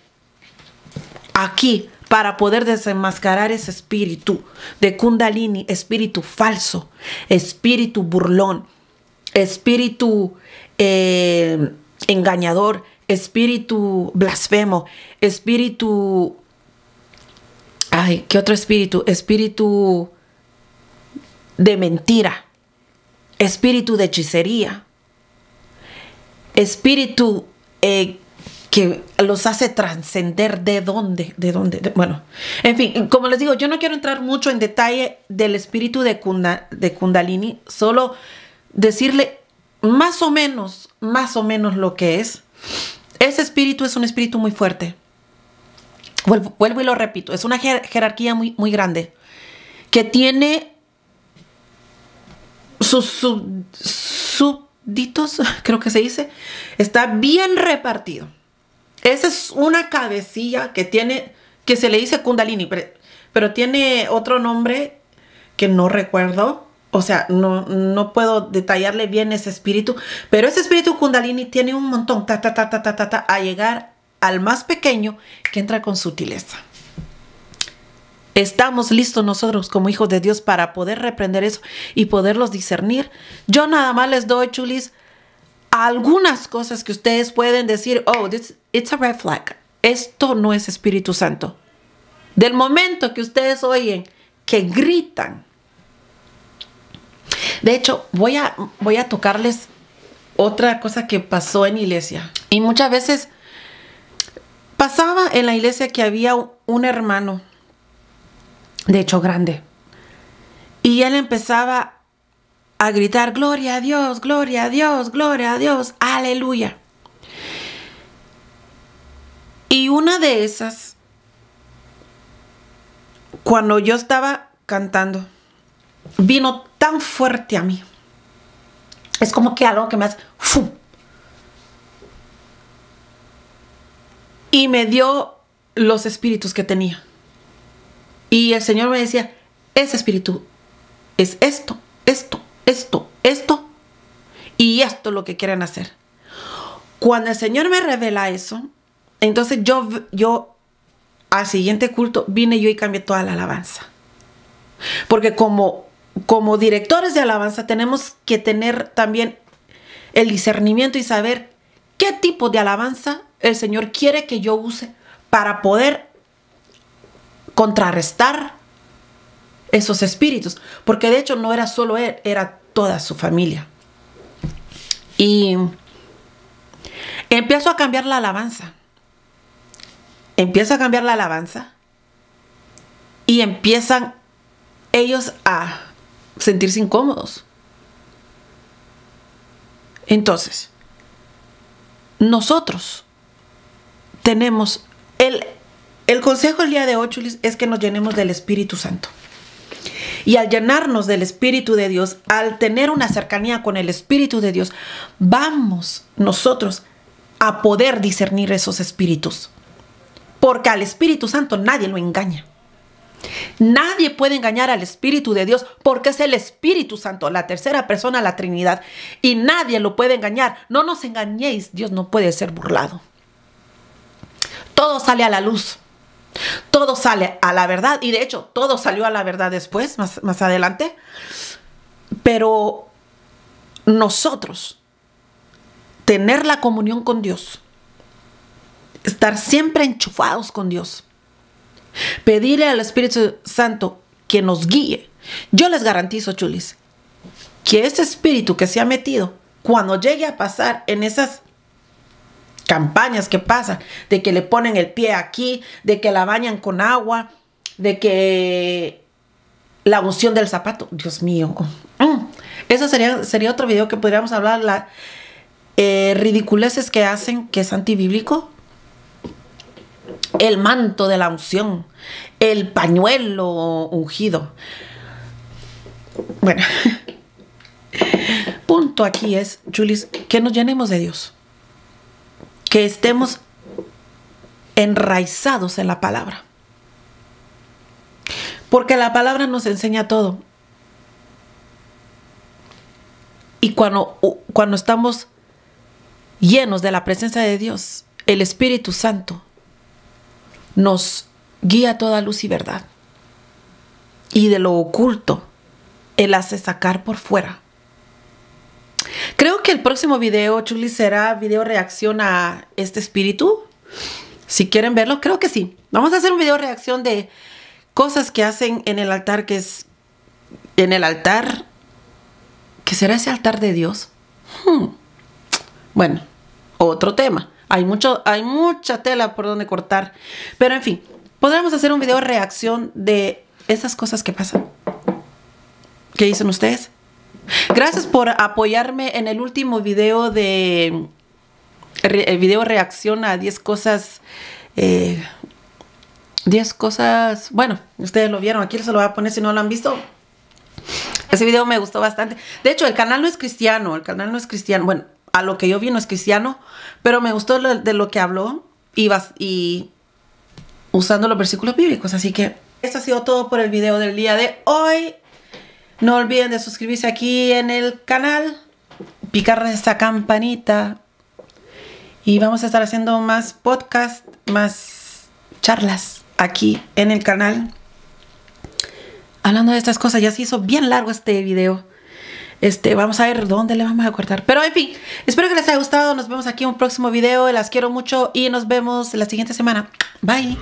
aquí para poder desenmascarar ese espíritu de Kundalini, espíritu falso, espíritu burlón, espíritu engañador, espíritu blasfemo, espíritu... Ay, ¿qué otro espíritu? Espíritu de mentira, espíritu de hechicería. espíritu que los hace trascender. ¿De dónde? Bueno, en fin, como les digo, yo no quiero entrar mucho en detalle del espíritu de Kundalini, solo decirle más o menos lo que es. Ese espíritu es un espíritu muy fuerte. Vuelvo y lo repito, es una jerarquía muy grande, que tiene sus súbditos, creo que se dice, está bien repartido. Esa es una cabecilla que se le dice Kundalini, pero tiene otro nombre que no recuerdo. O sea, no puedo detallarle bien ese espíritu, pero ese espíritu Kundalini tiene un montón, a llegar al más pequeño, que entra con sutileza. ¿Estamos listos nosotros como hijos de Dios para poder reprender eso y poderlos discernir? Yo nada más les doy, chulis, algunas cosas que ustedes pueden decir, oh, it's a red flag. Esto no es Espíritu Santo. Del momento que ustedes oyen que gritan. De hecho, voy a tocarles otra cosa que pasó en iglesia. Y muchas veces pasaba en la iglesia que había un hermano, de hecho grande, y él empezaba a gritar, gloria a Dios, gloria a Dios, gloria a Dios, aleluya. Y una de esas, cuando yo estaba cantando, vino tan fuerte a mí. Es como que algo que me hace ¡fum! Y me dio los espíritus que tenía. Y el Señor me decía, ese espíritu es esto, esto, esto, esto, y esto es lo que quieren hacer. Cuando el Señor me revela eso, entonces yo al siguiente culto vine yo y cambié toda la alabanza. Porque como directores de alabanza tenemos que tener también el discernimiento y saber qué tipo de alabanza el Señor quiere que yo use para poder contrarrestar esos espíritus. Porque de hecho no era solo él, era toda su familia. Y empiezo a cambiar la alabanza. Y empiezan ellos a sentirse incómodos. Entonces, nosotros tenemos el consejo el día de hoy, chulis, es que nos llenemos del Espíritu Santo. Y al llenarnos del Espíritu de Dios, al tener una cercanía con el Espíritu de Dios, vamos nosotros a poder discernir esos espíritus. Porque al Espíritu Santo nadie lo engaña. Nadie puede engañar al Espíritu de Dios porque es el Espíritu Santo, la tercera persona de la Trinidad. Y nadie lo puede engañar. No nos engañéis, Dios no puede ser burlado. Todo sale a la luz. Todo sale a la verdad. Y de hecho, todo salió a la verdad después, más adelante. Pero nosotros, tener la comunión con Dios, estar siempre enchufados con Dios, pedirle al Espíritu Santo que nos guíe. Yo les garantizo, chulis, que ese espíritu que se ha metido, cuando llegue a pasar en esas campañas que pasan, de que le ponen el pie aquí, de que la bañan con agua, de que la unción del zapato, Dios mío, eso sería otro video que podríamos hablar, ridiculeces que hacen, que es antibíblico. El manto de la unción, el pañuelo ungido. Bueno, punto aquí es, chulis, que nos llenemos de Dios. Que estemos enraizados en la palabra. Porque la palabra nos enseña todo. Y cuando estamos llenos de la presencia de Dios, el Espíritu Santo nos guía a toda luz y verdad. Y de lo oculto, Él hace sacar por fuera. Creo que el próximo video, chulis, será video reacción a este espíritu. Si quieren verlo, creo que sí. Vamos a hacer un video reacción de cosas que hacen en el altar, que es en el altar, que será ese altar de Dios. Bueno, otro tema. Hay mucha tela por donde cortar. Pero en fin, podríamos hacer un video de reacción de esas cosas que pasan. ¿Qué dicen ustedes? Gracias por apoyarme en el último video de video reacción a 10 cosas. 10 cosas. Bueno, ustedes lo vieron. Aquí se lo voy a poner si no lo han visto. Ese video me gustó bastante. De hecho, el canal no es cristiano. El canal no es cristiano. Bueno, a lo que yo vi no es cristiano. Pero me gustó de lo que habló. Y usando los versículos bíblicos. Así que esto ha sido todo por el video del día de hoy. No olviden de suscribirse aquí en el canal. Picar esa campanita. Y vamos a estar haciendo más podcasts, más charlas aquí en el canal. Hablando de estas cosas, ya se hizo bien largo este video. Vamos a ver dónde le vamos a cortar. Pero en fin, espero que les haya gustado. Nos vemos aquí en un próximo video. Las quiero mucho y nos vemos la siguiente semana. Bye.